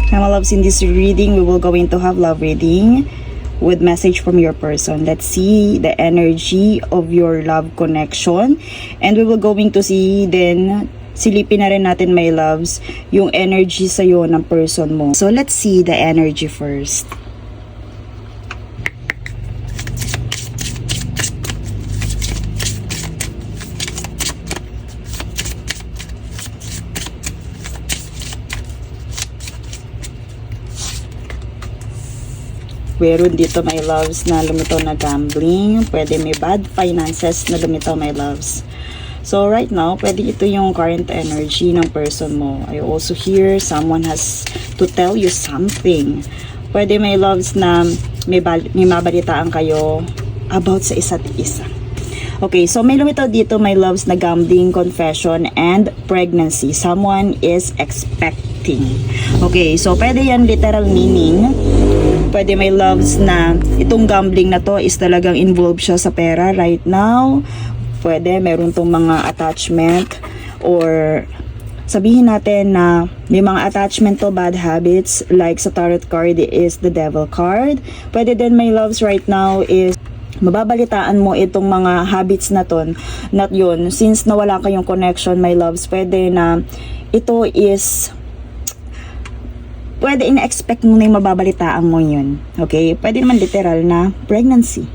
My loves, in this reading, we will going to have love reading with message from your person. Let's see the energy of your love connection. And we will going to see then, silipin na rin natin, my loves, yung energy sa'yo ng person mo. So, let's see the energy first. Meron dito, my loves, na lumitaw na gambling. Pwede may bad finances na lumitaw, my loves. So, right now, pwede ito yung current energy ng person mo. I also hear someone has to tell you something. Pwede, my loves, na may mabalitaan kayo about sa isa't isa. Okay, so may lumitaw dito, my loves, na gambling, confession, and pregnancy. Someone is expecting. Okay, so pwede yan literal meaning. Pwede, my loves, na itong gambling na to is talagang involved siya sa pera right now. Pwede, meron tong mga attachment, or sabihin natin na may mga attachment to bad habits, like sa tarot card is the devil card. Pwede din, my loves, right now is mababalitaan mo itong mga habits na to, not yun. Since nawala kayong connection, my loves, pwede na ito is pwede ina-expect mo na yung mababalitaan mo yun. Okay? Pwede naman literal na pregnancy.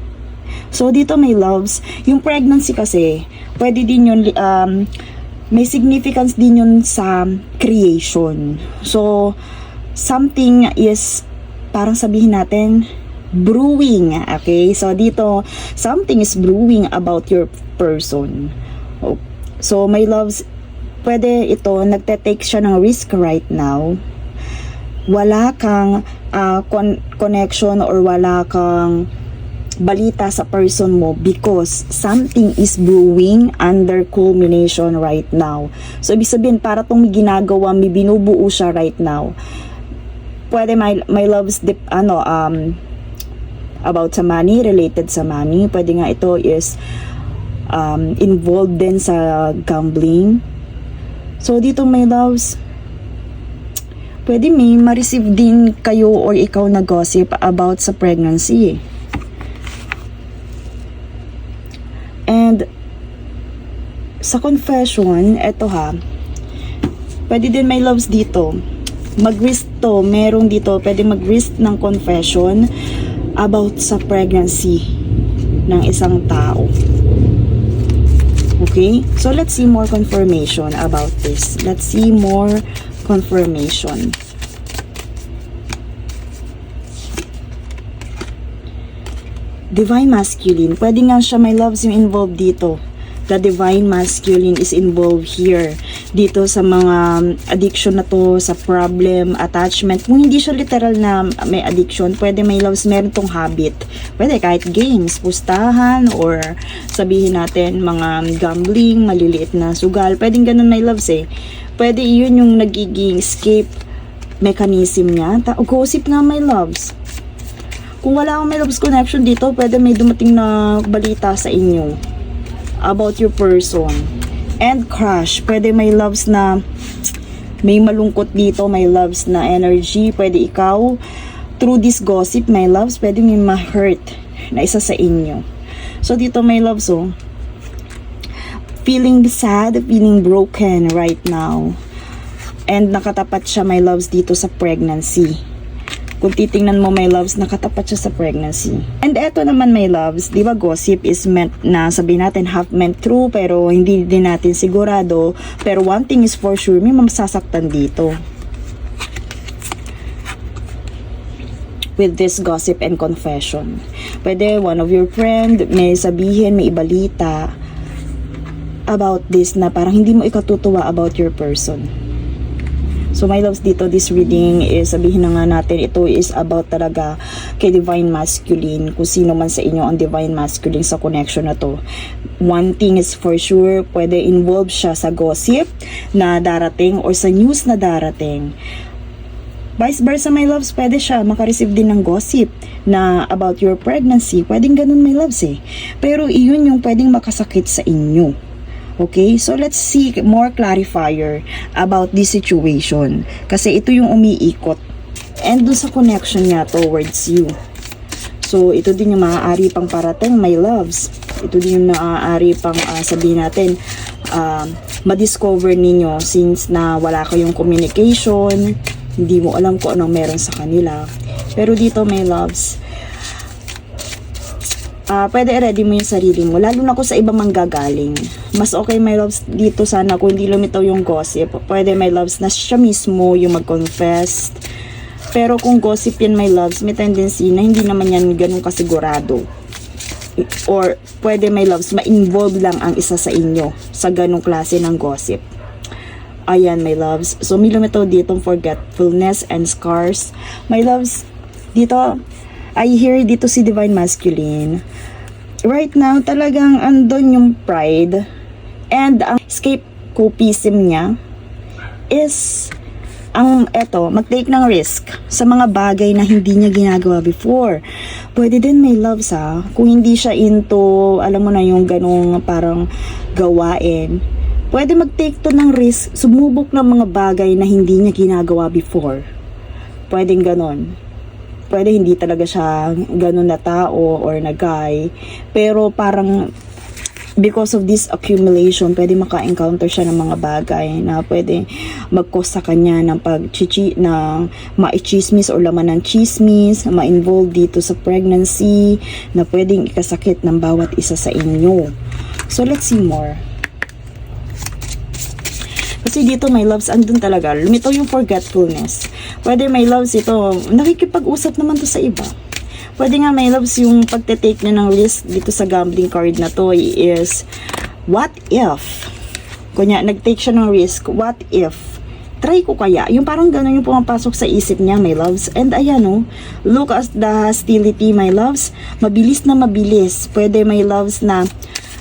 So, dito, my loves, yung pregnancy kasi, pwede din yun, may significance din yun sa creation. So, something is, parang sabihin natin, brewing. Okay? So, dito, something is brewing about your person. So, my loves, pwede ito, nagte-take siya ng risk right now. Wala kang connection or wala kang balita sa person mo because something is brewing under culmination right now. So, ibig sabihin, para tong may ginagawa, may binubuo siya right now. Pwede, my loves, about sa money, related sa money. Pwede nga ito is involved din sa gambling. So, dito, my loves, pwede may ma-receive din kayo or ikaw na gossip about sa pregnancy. And sa confession, eto ha, pwede din, my loves, dito mag-risk to, merong dito pwede mag-risk ng confession about sa pregnancy ng isang tao. Okay? So, let's see more confirmation about this. Let's see more confirmation. Divine Masculine. Pwede nga siya, my loves, yung involved dito. The Divine Masculine is involved here. Dito sa mga addiction na to, sa problem, attachment. Kung hindi siya literal na may addiction, pwede, my loves, meron tong habit. Pwede kahit games, pustahan, or sabihin natin mga gambling, maliliit na sugal. Pwedeng ganun, my loves eh. Pwede yun yung nagiging escape mechanism niya. Gossip nga, my loves. Kung wala akong, my loves, connection dito, pwede may dumating na balita sa inyo about your person. And crush. Pwede, my loves, na may malungkot dito, my loves, na energy. Pwede ikaw, through this gossip, my loves, pwede may ma-hurt na isa sa inyo. So, dito, my loves, feeling sad, feeling broken right now. And nakatapat siya, my loves, dito sa pregnancy. Kung titingnan mo, my loves, nakatapat siya sa pregnancy. And eto naman, my loves, di ba gossip is meant na sabihin natin half meant true, pero hindi din natin sigurado. Pero one thing is for sure, may masasaktan dito with this gossip and confession. Pwede one of your friend may sabihin, may ibalita about this na parang hindi mo ikatutuwa about your person. So, my loves, dito, this reading is, sabihin na nga natin, ito is about talaga kay Divine Masculine, kung sino man sa inyo ang Divine Masculine sa connection na to. One thing is for sure, pwede involve siya sa gossip na darating or sa news na darating. Vice versa, my loves, pwede siya makareceive din ng gossip na about your pregnancy. Pwedeng ganun, my loves eh. Pero iyon yung pwedeng makasakit sa inyo. Okay, so let's see more clarifier about this situation. Kasi ito yung umiikot. and dun sa connection niya towards you. So, ito din yung maaari pang parating, my loves. Ito din yung maaari pang sabihin natin, ma-discover ninyo since na wala kayong communication, hindi mo alam kung anong meron sa kanila. Pero dito, my loves, pwede i-ready mo yung sarili mo, lalo na kung sa iba manggagaling. Mas okay, my loves, dito sana kung hindi lumitaw yung gossip. Pwede, my loves, na siya mismo yung mag-confess. Pero kung gossip yan, my loves, may tendency na hindi naman yan ganun kasigurado. Or pwede, my loves, ma-involve lang ang isa sa inyo sa ganung klase ng gossip. Ayan, my loves. So, may lumitaw ditong forgetfulness and scars. My loves, dito, I hear dito si Divine Masculine. Right now, talagang andon yung pride and ang escapism niya is mag-take ng risk sa mga bagay na hindi niya ginagawa before. Pwede din, may loves kung hindi siya into, alam mo na yung ganong parang gawain, pwede mag-take to ng risk, sumubok ng mga bagay na hindi niya ginagawa before. Pwedeng ganon. Pwede hindi talaga siya ganon na tao or na guy, pero parang because of this accumulation, pwede maka-encounter siya ng mga bagay na pwede mag-cause sa kanya ng ma-chismis or laman ng chismis, ma-involve dito sa pregnancy, na pwedeng ikasakit ng bawat isa sa inyo. So, let's see more. Kasi dito, my loves, andun talaga. Lumitaw yung forgetfulness. Pwede, my loves, ito, nakikipag-usap naman to sa iba. Pwede nga, my loves, yung pagte-take niya ng risk dito sa gambling card na to is, what if? Kunya, nag-take siya ng risk, what if? Try ko kaya? Yung parang gano'n yung pumapasok sa isip niya, my loves. And ayan, look at the hostility, my loves. Mabilis na mabilis. Pwede, my loves, na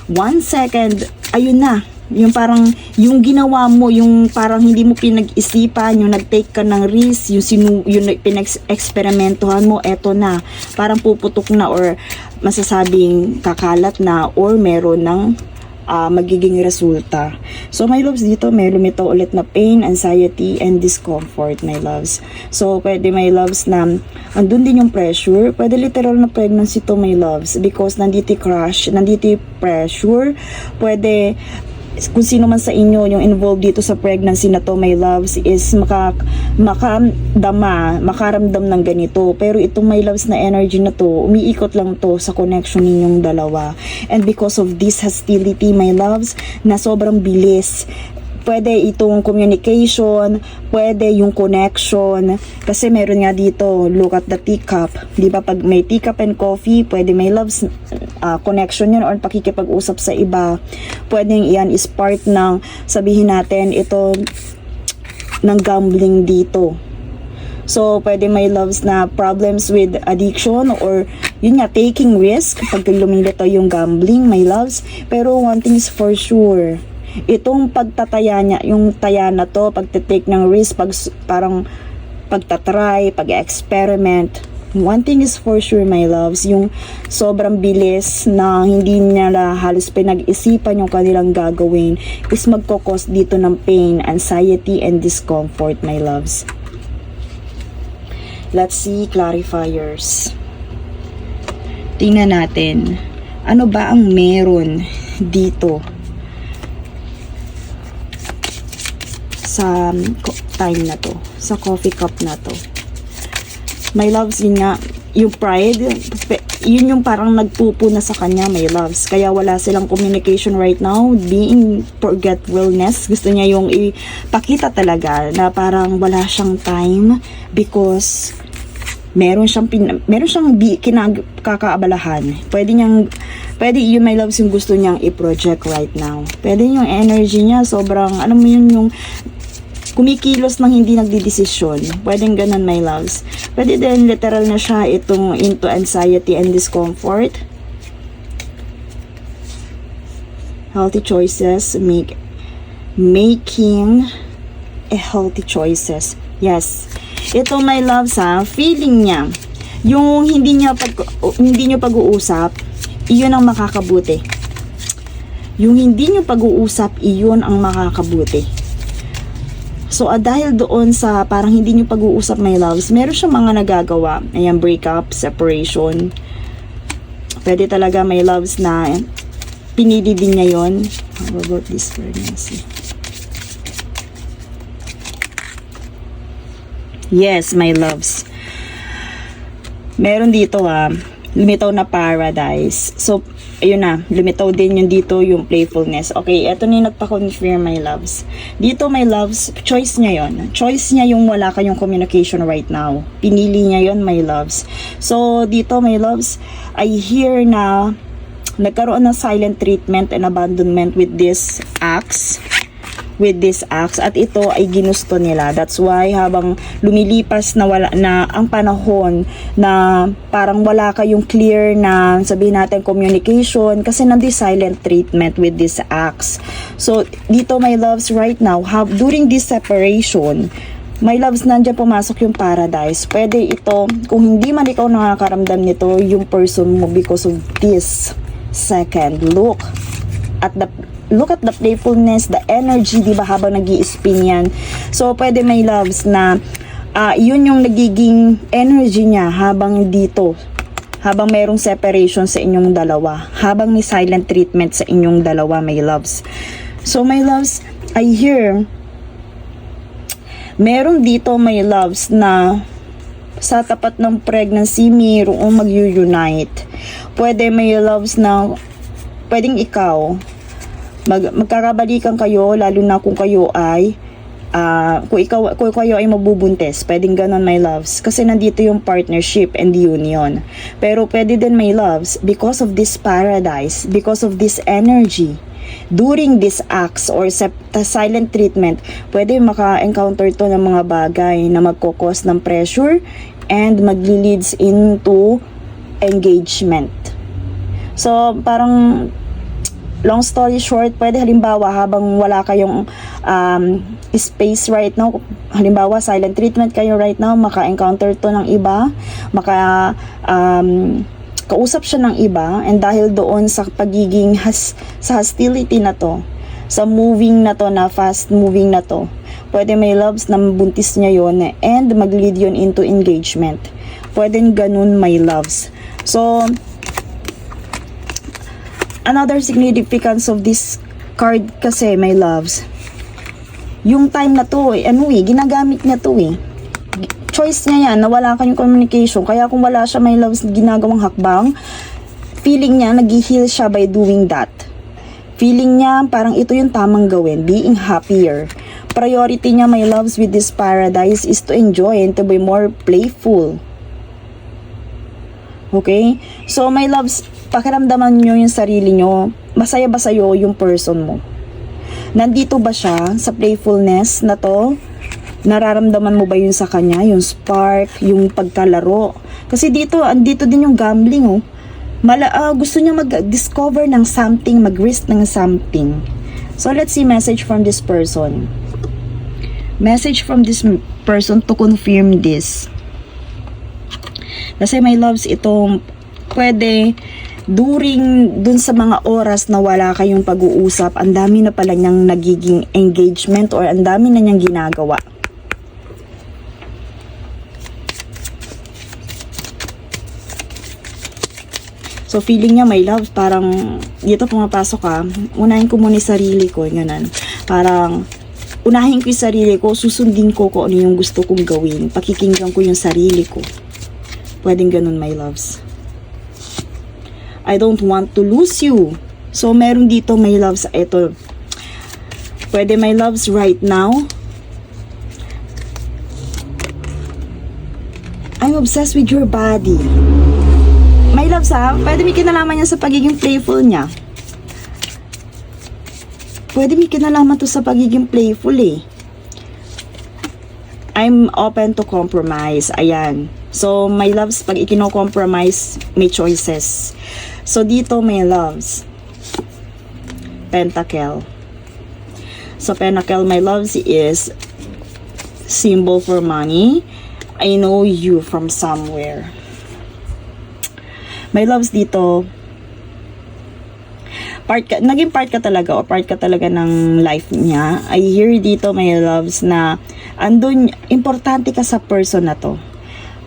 1 second, ayun na. Yung parang, yung ginawa mo, yung parang hindi mo pinag-isipan, yung nag-take ka ng risk, yung pinag-eksperimentohan mo, eto na. Parang puputok na or masasabing kakalat na or meron ng magiging resulta. So, my loves, dito may lumitaw ulit na pain, anxiety, and discomfort, my loves. So, pwede, my loves, na andun din yung pressure. Pwede literal na pregnancy to, my loves, because nandito crush, nandito pressure. Pwede kung sino man sa inyo yung involved dito sa pregnancy na to, my loves, is makaramdam ng ganito. Pero itong, my loves, na energy na to, umiikot lang to sa connection ninyong dalawa. And because of this hostility, my loves, na sobrang bilis, pwede itong communication, pwede yung connection, kasi meron nga dito, look at the teacup, di ba, pag may teacup and coffee, pwede, my loves, connection yun or pakikipag-usap sa iba. Pwedeng yan is part ng, sabihin natin, ito ng gambling dito. So, pwede, my loves, na problems with addiction or yun nga, taking risk pag lumilito yung gambling, my loves. Pero one thing is for sure, itong pagtataya niya, yung taya na to, pagtitake ng risk, parang pagtatry, pag-experiment, one thing is for sure, my loves, yung sobrang bilis na hindi niya halos pinag-isipan yung kanilang gagawin is magkakos dito ng pain, anxiety, and discomfort, my loves. Let's see clarifiers. Tingnan natin, ano ba ang meron dito sa time na to, sa coffee cup na to. My loves, yun nga, yung pride, yun yung parang nagpupuna sa kanya, my loves. Kaya wala silang communication right now, being forgetfulness. Gusto niya yung ipakita talaga na parang wala siyang time because meron siyang kinakaabalahan. Pwede yun, my loves, yung gusto niyang i-project right now. Pwede yung energy niya, sobrang, alam mo yun, yung kumikilos ng hindi nagdidesisyon. Pwedeng ganun, my loves. Pwede din literal na siya itong into anxiety and discomfort. Healthy choices, making a healthy choices. Yes. Ito, my loves, feeling niya, yung hindi niyo pag-uusap, iyon ang makakabuti. Yung hindi niyo pag-uusap, iyon ang makakabuti. So, dahil doon sa parang hindi nyo pag-uusap, my loves, meron siyang mga nagagawa. Ayan, breakup, separation. Pwede talaga, my loves, na pinili din niya yun. How about this pregnancy? Yes, my loves. Meron dito lumitaw na paradise. So, ayun na, lumitaw din yung dito yung playfulness. Okay, eto na yung nagpa-confirm, my loves. Dito, my loves, choice niya yon. Choice niya yung wala kayong communication right now. Pinili niya yon, my loves. So, dito, my loves, I hear na nagkaroon ng silent treatment and abandonment with this ex. At ito ay ginusto nila. That's why habang lumilipas na wala na ang panahon na parang wala kayong clear na sabihin natin communication kasi nandi silent treatment with this ex. So dito, my loves, right now during this separation, my loves, nandiyan pumasok yung paradise. Pwede ito, kung hindi man ikaw nakakaramdam nito, yung person mo, because of this second look at the playfulness, the energy, di ba, habang nag-i-spin yan. So, pwede, my loves, na yun yung nagiging energy niya habang dito, habang mayroong separation sa inyong dalawa, habang may silent treatment sa inyong dalawa, my loves. So, my loves, I hear, meron dito, my loves, na sa tapat ng pregnancy, mayroong mag-unite. Pwede, my loves, na pwedeng ikaw, magkakabalikan kayo, lalo na kung kayo ay kung kayo ay mabubuntis. Pwedeng ganon, my loves, kasi nandito yung partnership and union. Pero pwede din, my loves, because of this paradise, because of this energy, during this acts or silent treatment, pwede maka-encounter to ng mga bagay na magkokos ng pressure and magli-leads into engagement. So parang long story short, pwede halimbawa habang wala kayong space right now, halimbawa silent treatment kayo right now, maka-encounter to ng iba, kausap siya ng iba, and dahil doon sa pagiging sa hostility na to, sa moving na to, na fast moving na to, pwede, my loves, na mabuntis niya yon and mag-lead yun into engagement. Pwede ganun, my loves. So another significance of this card kasi, my loves, yung time na to, ginagamit niya to choice niya yan, na wala kayong communication. Kaya kung wala siya, my loves, ginagawang hakbang, feeling niya, nag-heal siya by doing that. Feeling niya, parang ito yung tamang gawin, being happier. Priority niya, my loves, with this paradise is to enjoy and to be more playful. Okay? So, my loves, pakiramdaman nyo yung sarili nyo, masaya ba sa'yo yung person mo? Nandito ba siya sa playfulness na to? Nararamdaman mo ba yun sa kanya? Yung spark, yung pagkalaro? Kasi andito din yung gambling, gusto niya mag-discover ng something, mag-risk ng something. So, let's see message from this person. Message from this person to confirm this. Kasi, my loves, itong pwede dun sa mga oras na wala kayong pag-uusap, ang dami na pala niyang nagiging engagement or ang dami na niyang ginagawa. So, feeling niya, my love, parang dito pumapasok unahin ko muna yung sarili ko, ganun. Parang unahin ko yung sarili ko, susundin ko kung ano yung gusto kong gawin, pakikinggan ko yung sarili ko. Pwedeng ganun, my loves. I don't want to lose you. So, meron dito, my loves, ito. Pwede, my loves, right now, I'm obsessed with your body. My loves, pwede may kinalaman niya sa pagiging playful niya. Pwede may kinalaman to sa pagiging playful I'm open to compromise. Ayan. So, my loves, pag ikino-compromise, may choices. So, dito, my loves, Pentacle. So, Pentacle, my loves, is symbol for money. I know you from somewhere. My loves, dito, naging part ka talaga o part ka talaga ng life niya. I hear dito, my loves, na andun, importante ka sa person na to.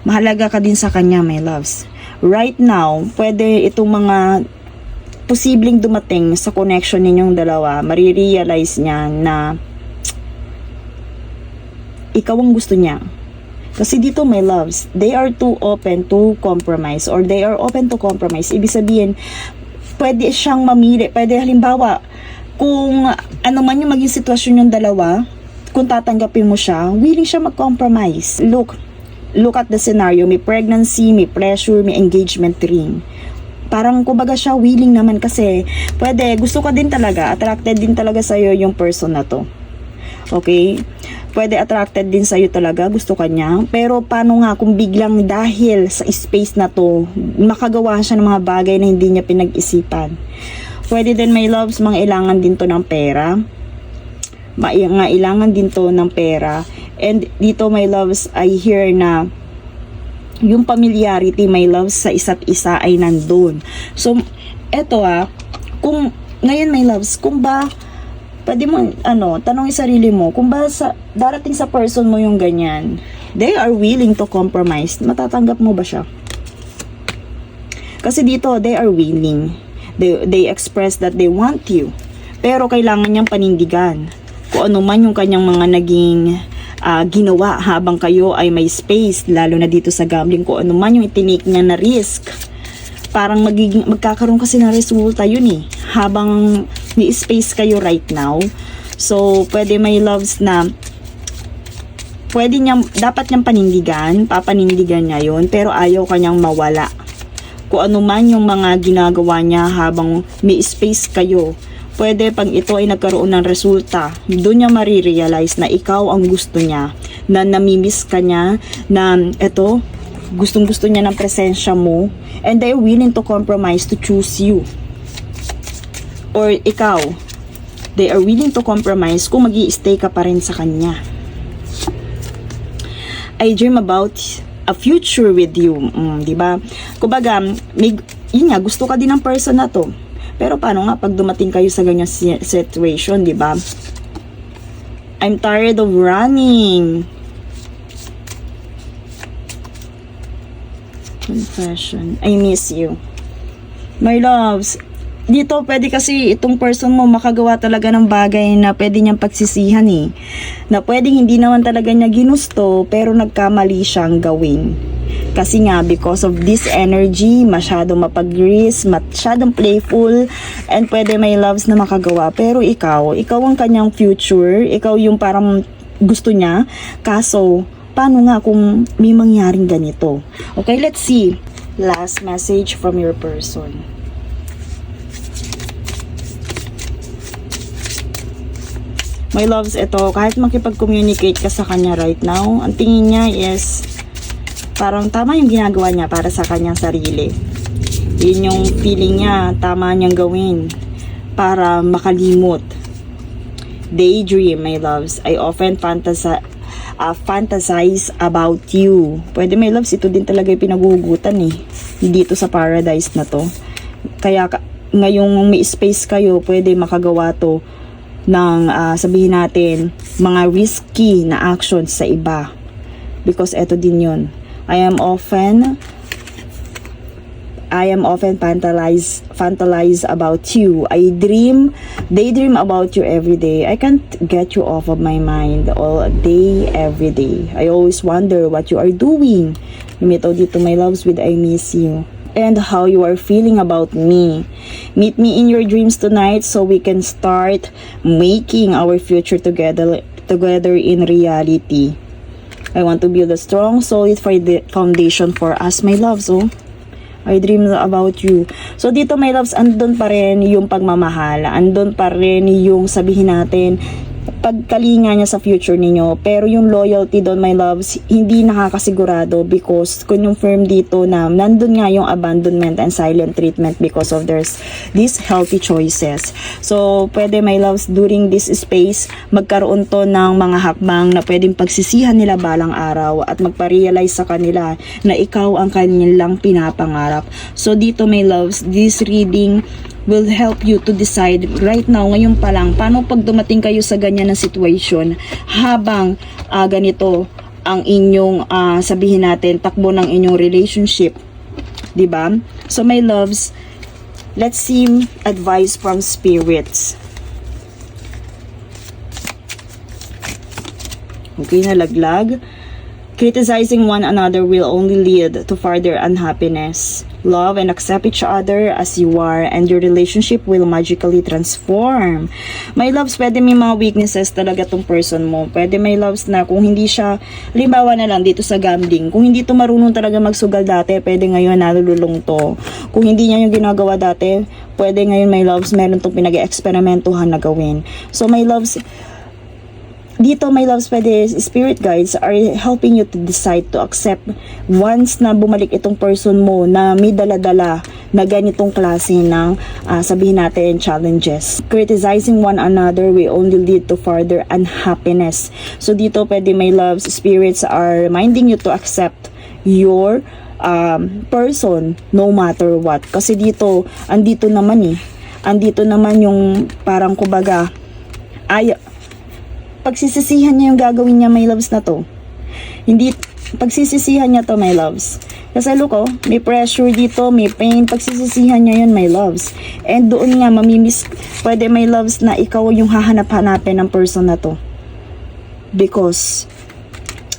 Mahalaga ka din sa kanya, my loves. Right now, pwede itong mga posibleng dumating sa connection ninyong dalawa, marirealize niya na ikaw ang gusto niya. Kasi dito, my loves, they are too open to compromise or they are open to compromise. Ibig sabihin, pwede siyang mamili. Pwede halimbawa, kung ano man yung maging sitwasyon yung dalawa, kung tatanggapin mo siya, willing siya mag-compromise. Look at the scenario. May pregnancy, may pressure, may engagement ring. Parang kumbaga siya willing naman kasi pwede, gusto ka din talaga, attracted din talaga sa'yo yung person na to. Okay? Pwede attracted din sa'yo talaga, gusto ka niya. Pero paano nga kung biglang dahil sa space na to, makagawa siya ng mga bagay na hindi niya pinag-isipan. Pwede din, my loves, mangailangan din to ng pera. Mangailangan din to ng pera. And dito, my loves, I hear na yung familiarity, my loves, sa isa't isa ay nandun. So, eto kung ngayon, my loves, kung ba pwede mo, tanong sarili mo, kung ba darating sa person mo yung ganyan, they are willing to compromise, matatanggap mo ba siya? Kasi dito, they are willing. They express that they want you. Pero kailangan niyang panindigan. Kung ano man yung kanyang mga naging ginawa habang kayo ay may space, lalo na dito sa gambling, kung ano man yung itinake niya na risk, parang magkakaroon kasi ng resulta yun habang may space kayo right now. So, pwede, my loves, na dapat niyang panindigan, papanindigan niya yun, pero ayaw kanyang mawala. Kung ano man yung mga ginagawa niya habang may space kayo, pwede pag ito ay nagkaroon ng resulta, doon niya marirealize na ikaw ang gusto niya, na namimiss ka niya, na ito, gustong-gusto niya ng presensya mo, and they're willing to compromise to choose you. Or ikaw, they are willing to compromise kung magi-stay ka pa rin sa kanya. I dream about a future with you. Diba? Kumbaga, yun nga, gusto ka din ng person na to. Pero paano nga pag dumating kayo sa ganyang situation, diba? I'm tired of running. Confession. I miss you. My loves, dito pwede kasi itong person mo makagawa talaga ng bagay na pwede niyang pagsisihan na pwedeng hindi naman talaga niya ginusto pero nagkamali siyang gawin. Kasi nga, because of this energy, masyadong mapag-risk, masyadong playful, and pwede, my loves, na makagawa. Pero ikaw ang kanyang future, ikaw yung parang gusto niya, kaso paano nga kung may mangyaring ganito? Okay, let's see. Last message from your person. My loves, ito, kahit makipag-communicate ka sa kanya right now, ang tingin niya is parang tama yung ginagawa niya para sa kanyang sarili. Yun yung feeling niya, tama niyang gawin para makalimot. Daydream, my loves. I often fantasize about you. Pwede, my loves, ito din talaga yung pinaguhugutan dito sa paradise na to. Kaya ngayong may space kayo, pwede makagawa to ng sabihin natin mga risky na actions sa iba, because eto din yun. I am often fantasize about you. Daydream about you every day. I can't get you off of my mind all day, every day. I always wonder what you are doing. Lumitaw dito, my loves, with I miss you. And how you are feeling about me. Meet me in your dreams tonight so we can start making our future together in reality. I want to build a strong, solid foundation for us, my loves. I dream about you. So dito, my loves, andun pa rin yung pagmamahal. Andun pa rin yung sabihin natin, pagkalinga niya sa future ninyo. Pero yung loyalty doon, my loves, hindi nakakasigurado because confirm dito na nandun nga yung abandonment and silent treatment because of these healthy choices. So, pwede, my loves, during this space, magkaroon to ng mga hakbang na pwedeng pagsisihan nila balang araw at magpa-realize sa kanila na ikaw ang kanilang pinapangarap. So, dito, my loves, this reading will help you to decide right now, ngayon pa lang, paano pag dumating kayo sa ganyan na situation, habang ganito ang inyong sabihin natin, takbo ng inyong relationship, 'di ba? So my loves, let's see advice from spirits. Okay, nalaglag. Criticizing one another will only lead to further unhappiness. Love and accept each other as you are, and your relationship will magically transform. My loves, pwede may mga weaknesses talaga tong person mo. Pwede may loves na kung hindi siya, halimbawa na lang dito sa gambling, kung hindi to marunong talaga magsugal dati, pwede ngayon nalululong to. Kung hindi niya yung ginagawa dati, pwede ngayon my loves, meron tong pinag-experimentuhan na gawin. So my loves, dito my loves, pwede spirit guides are helping you to decide to accept once na bumalik itong person mo na may dala-dala na ganitong klase ng sabihin natin challenges. Criticizing one another will only lead to further unhappiness. So dito pwede my loves, spirits are reminding you to accept your person no matter what. Kasi dito, andito naman yung parang kumbaga pagsisisihan niya yung gagawin niya, my loves, na to. Hindi, pagsisisihan niya to, my loves. Kasi look, may pressure dito, may pain, pagsisisihan niya yun, my loves. And doon nga, pwede, my loves, na ikaw yung hahanap-hanapin ng person na to. Because,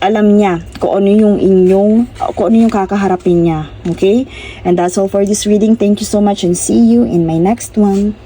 alam niya kung ano yung kakaharapin niya. Okay? And that's all for this reading. Thank you so much and see you in my next one.